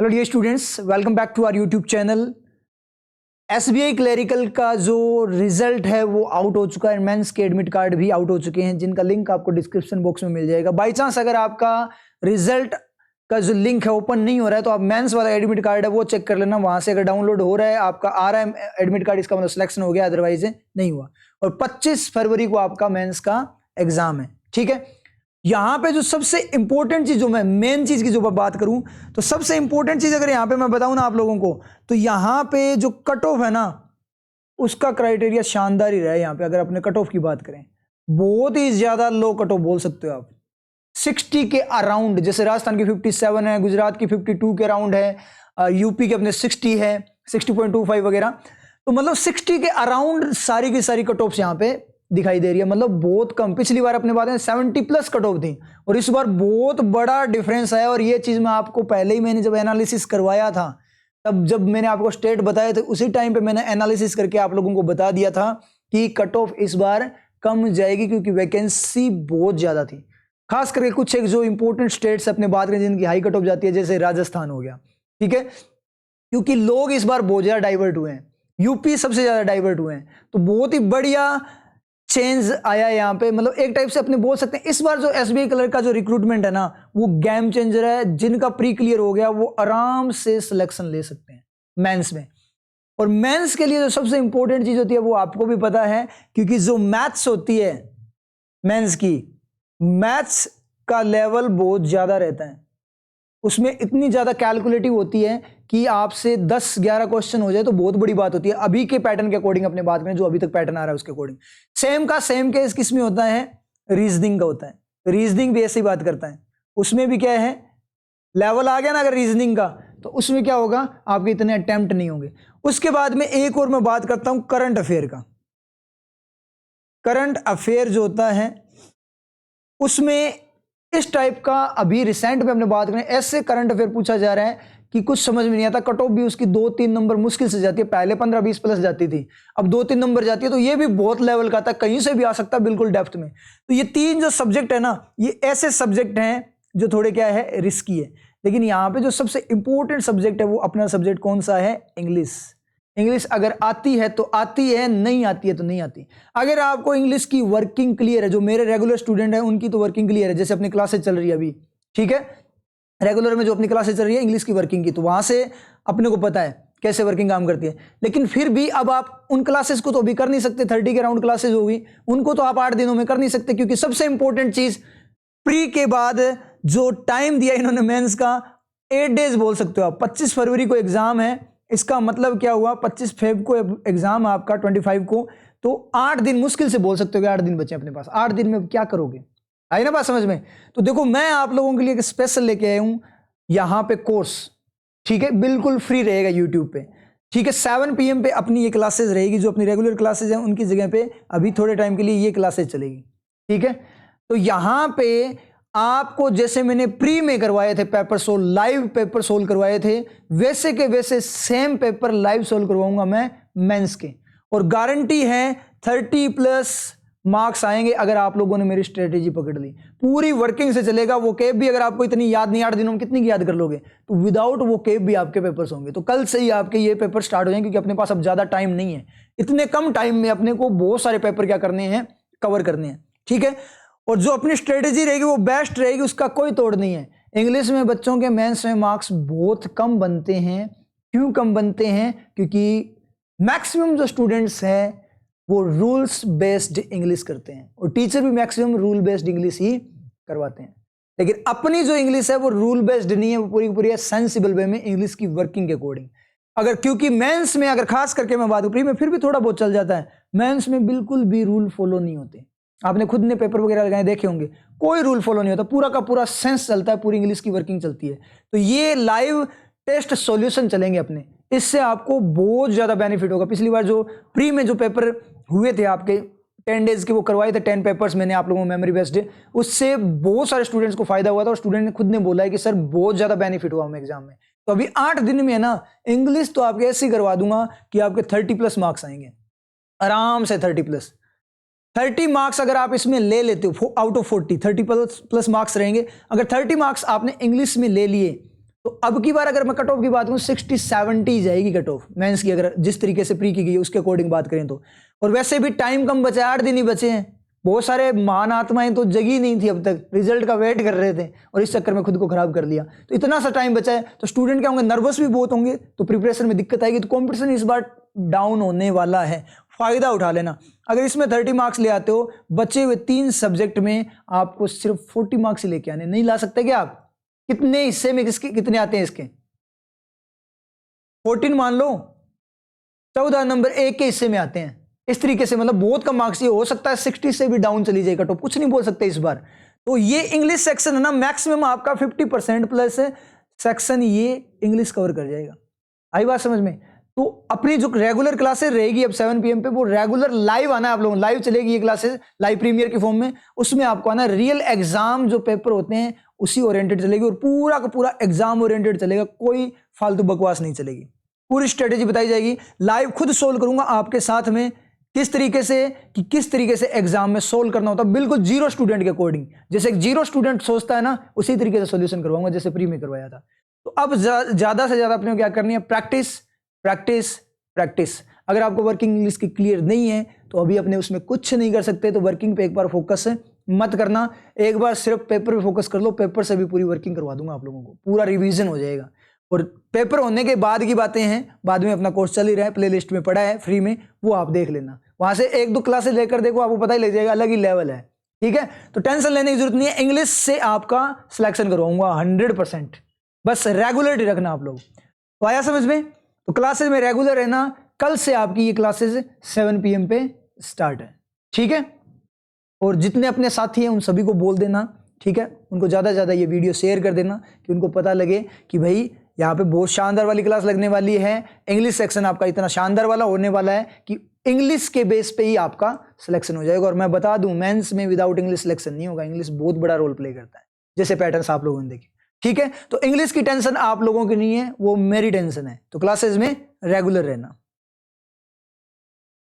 Hello dear students, welcome back to our YouTube channel. SBI clerical का जो result है वो आउट हो चुका है। मेंस के एडमिट कार्ड भी आउट हो चुके हैं, जिनका लिंक आपको डिस्क्रिप्शन बॉक्स में मिल जाएगा। बाई चांस अगर आपका रिजल्ट का जो लिंक है ओपन नहीं हो रहा है तो आप मेंस वाला एडमिट कार्ड है वो चेक कर लेना। वहां से अगर डाउनलोड हो रहा है, आपका आ रहा है एडमिट कार्ड, इसका मतलब सिलेक्शन हो गया, अदरवाइज नहीं हुआ। और 25 फरवरी को आपका मेंस का एग्जाम है, ठीक है। यहां पे जो सबसे इंपॉर्टेंट चीज, जो मैं मेन चीज की जो बात करूं तो सबसे इंपॉर्टेंट चीज अगर यहां पे मैं बताऊं ना आप लोगों को, तो यहां पे जो कट ऑफ है ना, उसका क्राइटेरिया शानदार ही रहा है। यहां पे अगर अपने कट ऑफ की बात करें, बहुत ही ज्यादा लो कट ऑफ बोल सकते हो आप, 60 के अराउंड। जैसे राजस्थान की 57 है, गुजरात की 52 के अराउंड है, यूपी के अपने 60 है, 60.25 वगैरह। तो मतलब 60 के अराउंड सारी की सारी कट ऑफ यहां पे दिखाई दे रही है। मतलब बहुत कम। पिछली बार अपने बात में 70 प्लस कट ऑफ थी और इस बार बहुत बड़ा डिफरेंस है। और ये चीज मैं आपको पहले ही, मैंने जब एनालिसिस करवाया था, तब जब मैंने आपको स्टेट बताए थे, उसी टाइम पे मैंने एनालिसिस करके आप लोगों को बता दिया था कि कट ऑफ इस बार कम जाएगी, क्योंकि वैकेंसी बहुत ज्यादा थी। खास करके कुछ एक जो इंपॉर्टेंट स्टेट्स अपने बात करें जिनकी हाई कट ऑफ जाती है, जैसे राजस्थान हो गया, ठीक है, क्योंकि लोग इस बार बहुत ज्यादा डाइवर्ट हुए हैं। यूपी सबसे ज्यादा डाइवर्ट हुए हैं, तो बहुत ही बढ़िया चेंज आया यहाँ पे। मतलब एक टाइप से अपने बोल सकते हैं इस बार जो एसबीआई कलर का जो रिक्रूटमेंट है ना, वो गेम चेंजर है। जिनका प्री क्लियर हो गया वो आराम से सिलेक्शन ले सकते हैं मेंस में। और मेंस के लिए जो सबसे इंपॉर्टेंट चीज होती है वो आपको भी पता है, क्योंकि जो मैथ्स होती है मेंस की, मैथ्स का लेवल बहुत ज्यादा रहता है। उसमें इतनी ज्यादा कैलकुलेटिव होती है कि आपसे 10-11 क्वेश्चन हो जाए तो बहुत बड़ी बात होती है। अभी के पैटर्न के अकॉर्डिंग अपने बात करें, जो अभी तक पैटर्न आ रहा है उसके अकॉर्डिंग। सेम का सेम केस किस में होता है? रीजनिंग का होता है। रीजनिंग भी ऐसी बात करता है, उसमें भी क्या है, लेवल आ गया ना अगर रीजनिंग का, तो उसमें क्या होगा, आपके इतने अटेम्प्ट नहीं होंगे। उसके बाद में एक और मैं बात करता हूं करंट अफेयर का। करंट अफेयर जो होता है उसमें इस टाइप का अभी रिसेंट में हमने बात करें, ऐसे करंट अफेयर पूछा जा रहा है कि कुछ समझ में नहीं आता। कट ऑफ भी उसकी 2-3 नंबर मुश्किल से जाती है। पहले 15-20 प्लस जाती थी, अब 2-3 नंबर जाती है। तो ये भी बहुत लेवल का था, कहीं से भी आ सकता है, बिल्कुल डेप्थ में। तो ये तीन जो सब्जेक्ट है ना, ये ऐसे सब्जेक्ट हैं जो थोड़े क्या है, रिस्की है। लेकिन यहाँ पे जो सबसे इंपॉर्टेंट सब्जेक्ट है वो अपना सब्जेक्ट कौन सा है? इंग्लिश। इंग्लिश अगर आती है तो आती है, नहीं आती है तो नहीं आती। अगर आपको इंग्लिश की वर्किंग क्लियर है, जो मेरे रेगुलर स्टूडेंट हैं उनकी तो वर्किंग क्लियर है, जैसे अपनी क्लासेस चल रही है अभी, ठीक है, रेगुलर में जो अपनी क्लासेस चल रही है इंग्लिश की वर्किंग की, तो वहां से अपने को पता है कैसे वर्किंग काम करती है। लेकिन फिर भी अब आप उन क्लासेस को तो अभी कर नहीं सकते, 30 के राउंड क्लासेस होगी, उनको तो आप 8 दिनों में कर नहीं सकते, क्योंकि सबसे इंपॉर्टेंट चीज प्री के बाद जो टाइम दिया इन्होंने मेंस का, 8 डेज बोल सकते हो आप। 25 फरवरी को एग्जाम है, इसका मतलब क्या हुआ, 25 फेब को एग्जाम आपका, 25 को, तो 8 दिन मुश्किल से बोल सकते हो कि 8 दिन बचे अपने पास। 8 दिन में क्या करोगे? आई ना बात समझ में? तो देखो, मैं आप लोगों के लिए एक स्पेशल लेके आया हूं यहां पे कोर्स, ठीक है, बिल्कुल फ्री रहेगा यूट्यूब पे, ठीक है। 7 PM पे अपनी ये क्लासेस रहेगी, जो अपनी रेगुलर क्लासेस हैं उनकी जगह पे अभी थोड़े टाइम के लिए ये क्लासेस चलेगी, ठीक है। तो यहां पे आपको जैसे मैंने प्री में करवाए थे paper solve, live paper solve करवाए थे, वैसे के वैसे सेम पेपर लाइव सोल्व करवाऊंगा मैं मेंस के। और गारंटी है 30 प्लस मार्क्स आएंगे अगर आप लोगों ने मेरी स्ट्रेटेजी पकड़ ली। पूरी वर्किंग से चलेगा। वो केप भी अगर आपको इतनी याद नहीं, 8 दिनों में कितनी की याद कर लोगे, तो विदाउट वो केप भी आपके पेपर्स होंगे। तो कल से ही आपके ये पेपर स्टार्ट हो जाएंगे, क्योंकि अपने पास अब ज्यादा टाइम नहीं है। इतने कम टाइम में अपने को बहुत सारे पेपर क्या करने हैं, कवर करने हैं, ठीक है। और जो अपनी स्ट्रेटेजी रहेगी वो बेस्ट रहेगी, उसका कोई तोड़ नहीं है। इंग्लिश में बच्चों के मेंस में मार्क्स बहुत कम बनते हैं। क्यों कम बनते हैं? क्योंकि मैक्सिमम जो स्टूडेंट्स हैं वो रूल्स बेस्ड इंग्लिश करते हैं, और टीचर भी मैक्सिमम रूल बेस्ड इंग्लिश ही करवाते हैं। लेकिन अपनी जो इंग्लिश है वो रूल बेस्ड नहीं है, वो पूरी पूरी है सेंसिबल वे में, इंग्लिश की वर्किंग के अकॉर्डिंग। अगर क्योंकि मेंस में अगर खास करके मैं बात करूं, प्री में फिर भी थोड़ा बहुत चल जाता है, मेंस में बिल्कुल भी रूल फॉलो नहीं होते। आपने खुद ने पेपर वगैरह लगाए देखे होंगे, कोई रूल फॉलो नहीं होता, पूरा का पूरा सेंस चलता है, पूरी इंग्लिश की वर्किंग चलती है। तो ये लाइव टेस्ट सॉल्यूशन चलेंगे अपने, इससे आपको बहुत ज्यादा बेनिफिट होगा। पिछली बार जो प्री में जो पेपर हुए थे आपके 10 डेज के, वो करवाए थे 10 पेपर्स मैंने आप लोगों को मेमोरी बेस्ड, उससे बहुत सारे स्टूडेंट्स को फायदा हुआ था। और स्टूडेंट ने खुद ने बोला है कि सर बहुत ज्यादा बेनिफिट हुआ हमें एग्जाम में। तो अभी 8 दिन में है ना, इंग्लिश तो आपके ऐसे ही करवा दूंगा कि आपके 30 प्लस मार्क्स आएंगे आराम से। 30 मार्क्स अगर आप इसमें ले लेते हो आउट ऑफ 40, 30 प्लस मार्क्स रहेंगे। अगर 30 मार्क्स आपने इंग्लिश में ले लिए तो अब की बार अगर मैं कट ऑफ की बात करूं 60-70 जाएगी कट ऑफ मेंस की, अगर जिस तरीके से प्री की गई उसके अकॉर्डिंग बात करें तो। और वैसे भी टाइम कम बचा है, 8 दिन ही बचे हैं। बहुत सारे महान आत्माएं तो जगी नहीं थी अब तक, रिजल्ट का वेट कर रहे थे और इस चक्कर में खुद को खराब कर लिया। तो इतना सा टाइम बचा है तो स्टूडेंट क्या होंगे, नर्वस भी बहुत होंगे, तो प्रिपरेशन में दिक्कत आएगी। तो कॉम्पिटिशन इस बार डाउन होने वाला है, फायदा उठा लेना। अगर इसमें 30 मार्क्स ले आते हो, बचे हुए 3 सब्जेक्ट में आपको सिर्फ 40 मार्क्स ही लेके आने, नहीं ला सकते क्या आप? कितने हिस्से में किसके कितने आते हैं इसके? 14 मान लो, 14 नंबर एक के हिस्से में आते हैं। इस तरीके से मतलब बहुत कम मार्क्स, ये हो सकता है 60 से भी डाउन चली जाए कट ऑफ, कुछ नहीं बोल सकते इस बार। तो ये इंग्लिश सेक्शन है ना, मैक्सिमम आपका 50% प्लस सेक्शन ये इंग्लिश कवर कर जाएगा। आई बात समझ में? तो अपनी जो रेगुलर क्लासेस रहेगी अब 7 PM पे, वो रेगुलर लाइव आना है आप लोगों, लाइव चलेगी ये क्लासेस लाइव प्रीमियर की फॉर्म में। उसमें आपको आना, रियल एग्जाम जो पेपर होते हैं उसी ओरिएंटेड चलेगी और पूरा का पूरा एग्जाम ओरिएंटेड चलेगा, कोई फालतू बकवास नहीं चलेगी। पूरी स्ट्रेटेजी बताई जाएगी, लाइव खुद सोल्व करूंगा आपके साथ में, किस तरीके से एग्जाम में सोल्व करना होता है, बिल्कुल जीरो स्टूडेंट के अकॉर्डिंग। जैसे एक जीरो स्टूडेंट सोचता है ना, उसी तरीके से सॉल्यूशन करवाऊंगा जैसे प्री में करवाया था। तो अब ज्यादा से ज्यादा अपने क्या करनी है, प्रैक्टिस प्रैक्टिस प्रैक्टिस। अगर आपको वर्किंग इंग्लिश की क्लियर नहीं है तो अभी अपने उसमें कुछ नहीं कर सकते, तो वर्किंग पे एक बार फोकस मत करना, एक बार सिर्फ पेपर पे फोकस कर लो। पेपर से भी पूरी वर्किंग करवा दूंगा आप लोगों को, पूरा रिवीजन हो जाएगा। और पेपर होने के बाद की बातें हैं, बाद में अपना कोर्स चल ही रहा है, प्ले लिस्ट में पड़ा है फ्री में, वो आप देख लेना। वहां से 1-2 क्लासेस लेकर देखो, आपको पता ही लग जाएगा, अलग ही लेवल है। ठीक है, तो टेंशन लेने की जरूरत नहीं है, इंग्लिश से आपका सिलेक्शन करवाऊंगा 100%। बस रेगुलरिटी रखना आप लोग। तो आया समझ में? तो क्लासेस में रेगुलर रहना। कल से आपकी ये क्लासेस 7 PM पे स्टार्ट है, ठीक है? और जितने अपने साथी हैं उन सभी को बोल देना, ठीक है? उनको ज़्यादा से ज़्यादा ये वीडियो शेयर कर देना कि उनको पता लगे कि भाई यहाँ पे बहुत शानदार वाली क्लास लगने वाली है। इंग्लिश सेक्शन आपका इतना शानदार वाला होने वाला है कि इंग्लिश के बेस पे ही आपका सिलेक्शन हो जाएगा। और मैं बता दूं, मेंस में विदाउट इंग्लिश सिलेक्शन नहीं होगा, इंग्लिश बहुत बड़ा रोल प्ले करता है, जैसे पैटर्न्स आप लोगों ने देखे। ठीक है, तो इंग्लिश की टेंशन आप लोगों की नहीं है, वो मेरी टेंशन है। तो क्लासेस में रेगुलर रहना।